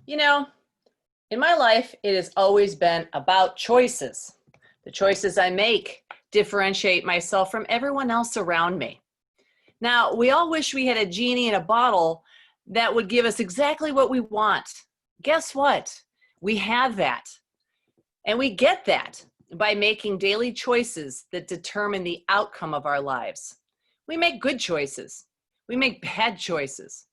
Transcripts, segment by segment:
You know, in my life, it has always been about choices. The choices I make differentiate myself from everyone else around me. Now, we all wish we had a genie in a bottle that would give us exactly what we want. Guess what? We have that. And we get that by making daily choices that determine the outcome of our lives. We make good choices. We make bad choices.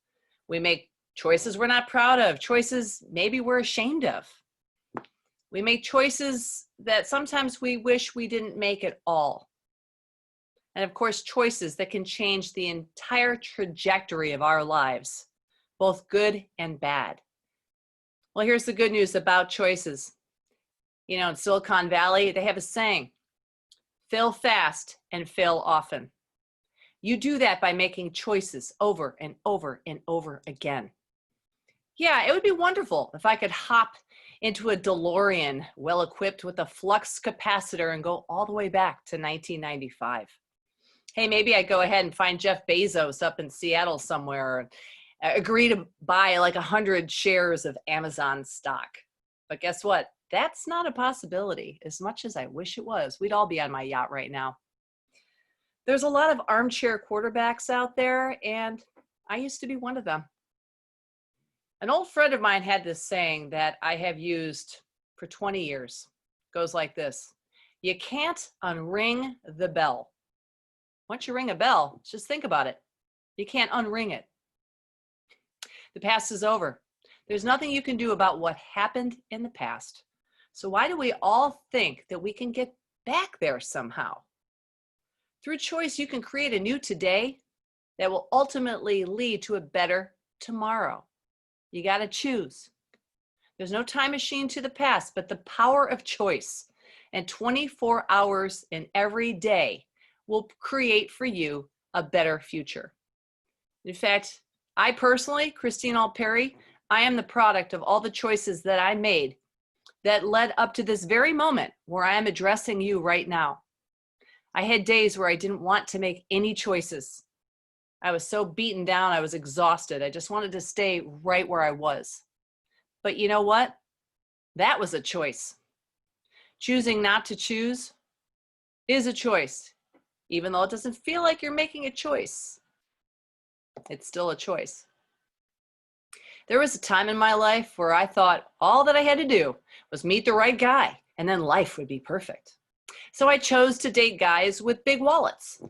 We make choices we're not proud of, choices maybe we're ashamed of. We make choices that sometimes we wish we didn't make at all. And of course, choices that can change the entire trajectory of our lives, both good and bad. Well, here's the good news about choices. You know, in Silicon Valley, they have a saying, fail fast and fail often. You do that by making choices over and over and over again. Yeah, it would be wonderful if I could hop into a DeLorean well-equipped with a flux capacitor and go all the way back to 1995. Hey, maybe I go ahead and find Jeff Bezos up in Seattle somewhere, agree to buy like 100 shares of Amazon stock. But guess what? That's not a possibility. As much as I wish it was, we'd all be on my yacht right now. There's a lot of armchair quarterbacks out there, and I used to be one of them. An old friend of mine had this saying that I have used for 20 years. It goes like this: you can't unring the bell. Once you ring a bell, just think about it. You can't unring it. The past is over. There's nothing you can do about what happened in the past. So why do we all think that we can get back there somehow? Through choice, you can create a new today that will ultimately lead to a better tomorrow. You got to choose. There's no time machine to the past, but the power of choice and 24 hours in every day will create for you a better future. In fact, I personally, Christine Alperi, I am the product of all the choices that I made that led up to this very moment where I am addressing you right now. I had days where I didn't want to make any choices. I was so beaten down, I was exhausted. I just wanted to stay right where I was. But you know what? That was a choice. Choosing not to choose is a choice. Even though it doesn't feel like you're making a choice, it's still a choice. There was a time in my life where I thought all that I had to do was meet the right guy, and then life would be perfect. So I chose to date guys with big wallets.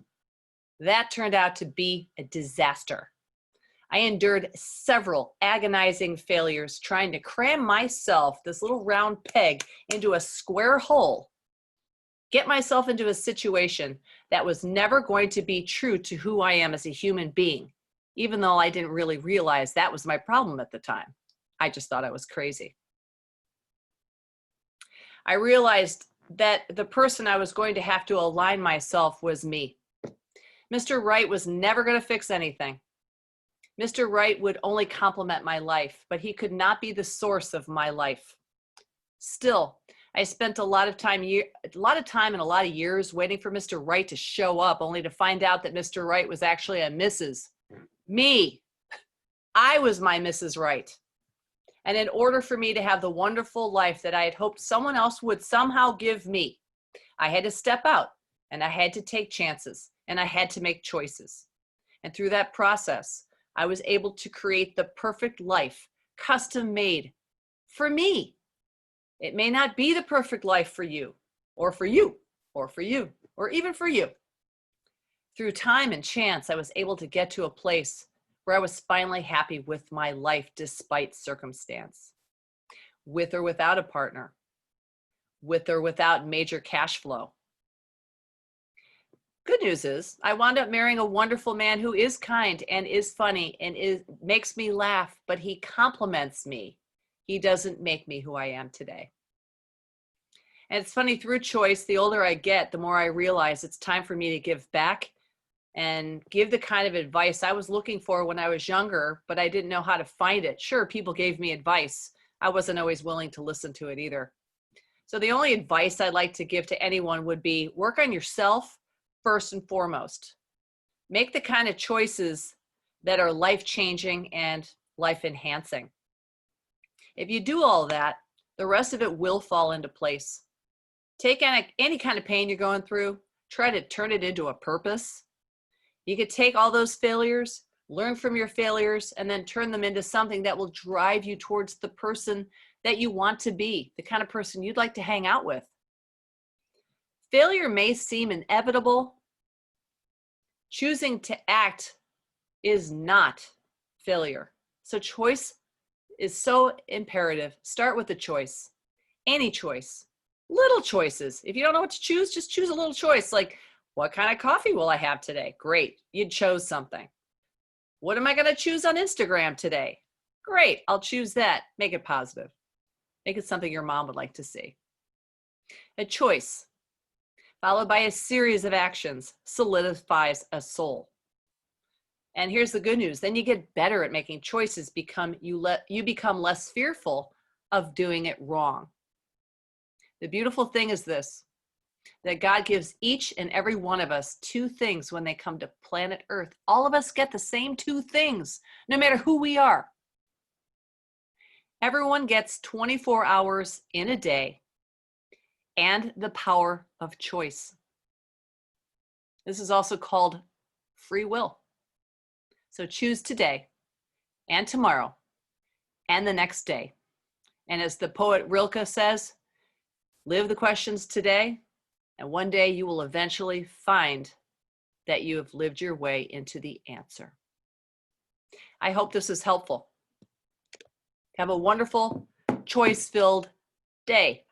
That turned out to be a disaster. I endured several agonizing failures trying to cram myself, this little round peg, into a square hole, get myself into a situation that was never going to be true to who I am as a human being, even though I didn't really realize that was my problem at the time. I just thought I was crazy. I realized that the person I was going to have to align myself was me. Mr. Right was never going to fix anything. Mr. Right would only complement my life, but he could not be the source of my life. Still, I spent a lot of time and a lot of years waiting for Mr. Right to show up, only to find out that Mr. Right was actually a Mrs. Me. I was my Mrs. Right. And in order for me to have the wonderful life that I had hoped someone else would somehow give me, I had to step out and I had to take chances and I had to make choices. And through that process, I was able to create the perfect life, custom made for me. It may not be the perfect life for you, or for you, or for you, or even for you. Through time and chance, I was able to get to a place where I was finally happy with my life despite circumstance. With or without a partner, with or without major cash flow. Good news is I wound up marrying a wonderful man who is kind and is funny and makes me laugh, but he compliments me. He doesn't make me who I am today. And it's funny, through choice, the older I get, the more I realize it's time for me to give back and give the kind of advice I was looking for when I was younger, but I didn't know how to find it. Sure, people gave me advice. I wasn't always willing to listen to it either. So the only advice I'd like to give to anyone would be work on yourself first and foremost. Make the kind of choices that are life-changing and life-enhancing. If you do all that, the rest of it will fall into place. Take any kind of pain you're going through, try to turn it into a purpose. You could take all those failures, learn from your failures, and then turn them into something that will drive you towards the person that you want to be, the kind of person you'd like to hang out with. Failure may seem inevitable. Choosing to act is not failure. So choice is so imperative. Start with a choice, any choice, little choices. If you don't know what to choose, just choose a little choice. Like, what kind of coffee will I have today? Great, you chose something. What am I going to choose on Instagram today? Great, I'll choose that. Make it positive. Make it something your mom would like to see. A choice, followed by a series of actions, solidifies a soul. And here's the good news. Then you get better at making choices. You become less fearful of doing it wrong. The beautiful thing is this, that God gives each and every one of us two things when they come to planet Earth. All of us get the same two things, no matter who we are. Everyone gets 24 hours in a day and the power of choice. This is also called free will. So choose today and tomorrow and the next day. And as the poet Rilke says, live the questions today, and one day you will eventually find that you have lived your way into the answer. I hope this is helpful. Have a wonderful, choice-filled day.